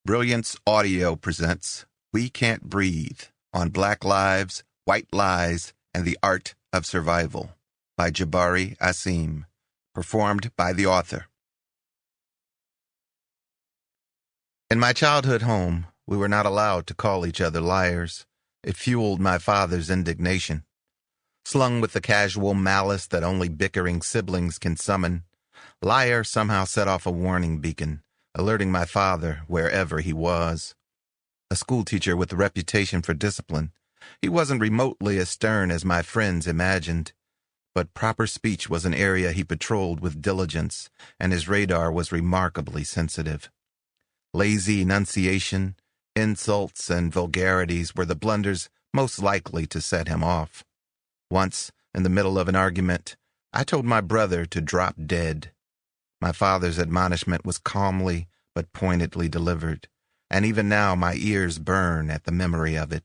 Brilliance Audio presents We Can't Breathe on Black Lives, White Lies, and the Art of Survival by Jabari Asim, performed by the author. In my childhood home, we were not allowed to call each other liars. It fueled my father's indignation. Slung with the casual malice that only bickering siblings can summon, liar somehow set off a warning beacon, alerting my father wherever he was. A schoolteacher with a reputation for discipline, he wasn't remotely as stern as my friends imagined. But proper speech was an area he patrolled with diligence, and his radar was remarkably sensitive. Lazy enunciation, insults, and vulgarities were the blunders most likely to set him off. Once, in the middle of an argument, I told my brother to drop dead. My father's admonishment was calmly but pointedly delivered, and even now my ears burn at the memory of it.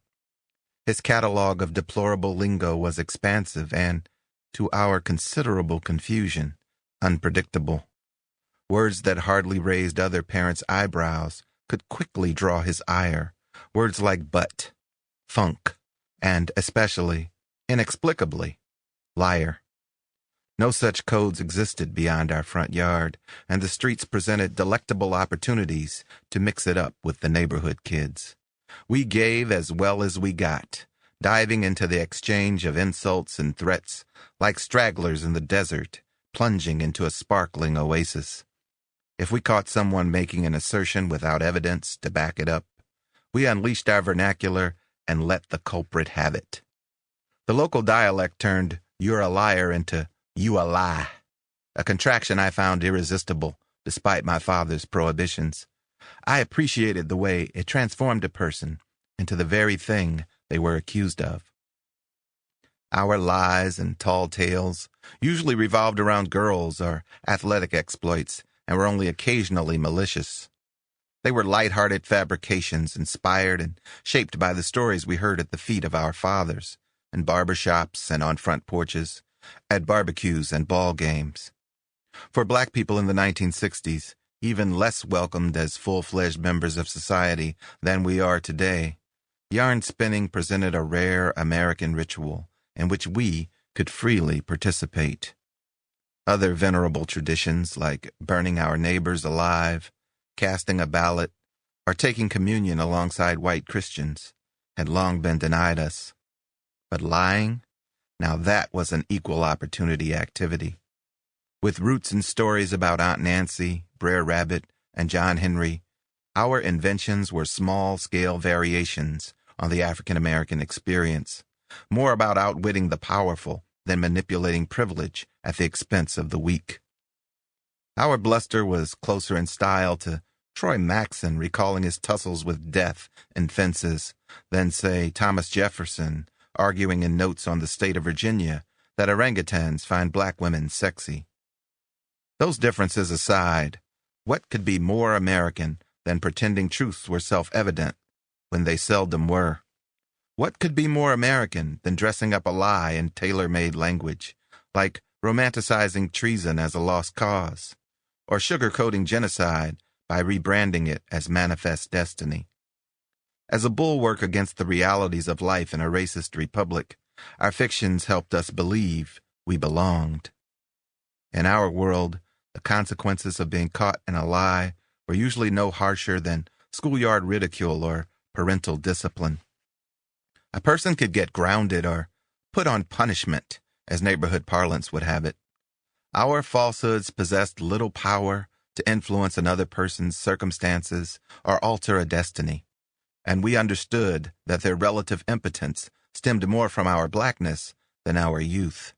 His catalog of deplorable lingo was expansive and, to our considerable confusion, unpredictable. Words that hardly raised other parents' eyebrows could quickly draw his ire. Words like butt, funk, and especially, inexplicably, liar. No such codes existed beyond our front yard, and the streets presented delectable opportunities to mix it up with the neighborhood kids. We gave as well as we got, diving into the exchange of insults and threats like stragglers in the desert, plunging into a sparkling oasis. If we caught someone making an assertion without evidence to back it up, we unleashed our vernacular and let the culprit have it. The local dialect turned "you're a liar" into "you a lie," a contraction I found irresistible despite my father's prohibitions. I appreciated the way it transformed a person into the very thing they were accused of. Our lies and tall tales usually revolved around girls or athletic exploits and were only occasionally malicious. They were light-hearted fabrications inspired and shaped by the stories we heard at the feet of our fathers, in barbershops and on front porches, at barbecues and ball games. For black people in the 1960s, even less welcomed as full-fledged members of society than we are today, yarn spinning presented a rare American ritual in which we could freely participate. Other venerable traditions like burning our neighbors alive, casting a ballot, or taking communion alongside white Christians had long been denied us. But lying? Now that was an equal opportunity activity. With roots in stories about Aunt Nancy, Brer Rabbit, and John Henry, our inventions were small-scale variations on the African-American experience, more about outwitting the powerful than manipulating privilege at the expense of the weak. Our bluster was closer in style to Troy Maxson recalling his tussles with death and fences than, say, Thomas Jefferson arguing in Notes on the State of Virginia that orangutans find black women sexy. Those differences aside, what could be more American than pretending truths were self-evident when they seldom were? What could be more American than dressing up a lie in tailor-made language, like romanticizing treason as a lost cause, or sugarcoating genocide by rebranding it as manifest destiny? As a bulwark against the realities of life in a racist republic, our fictions helped us believe we belonged. In our world, the consequences of being caught in a lie were usually no harsher than schoolyard ridicule or parental discipline. A person could get grounded or put on punishment, as neighborhood parlance would have it. Our falsehoods possessed little power to influence another person's circumstances or alter a destiny, and we understood that their relative impotence stemmed more from our blackness than our youth.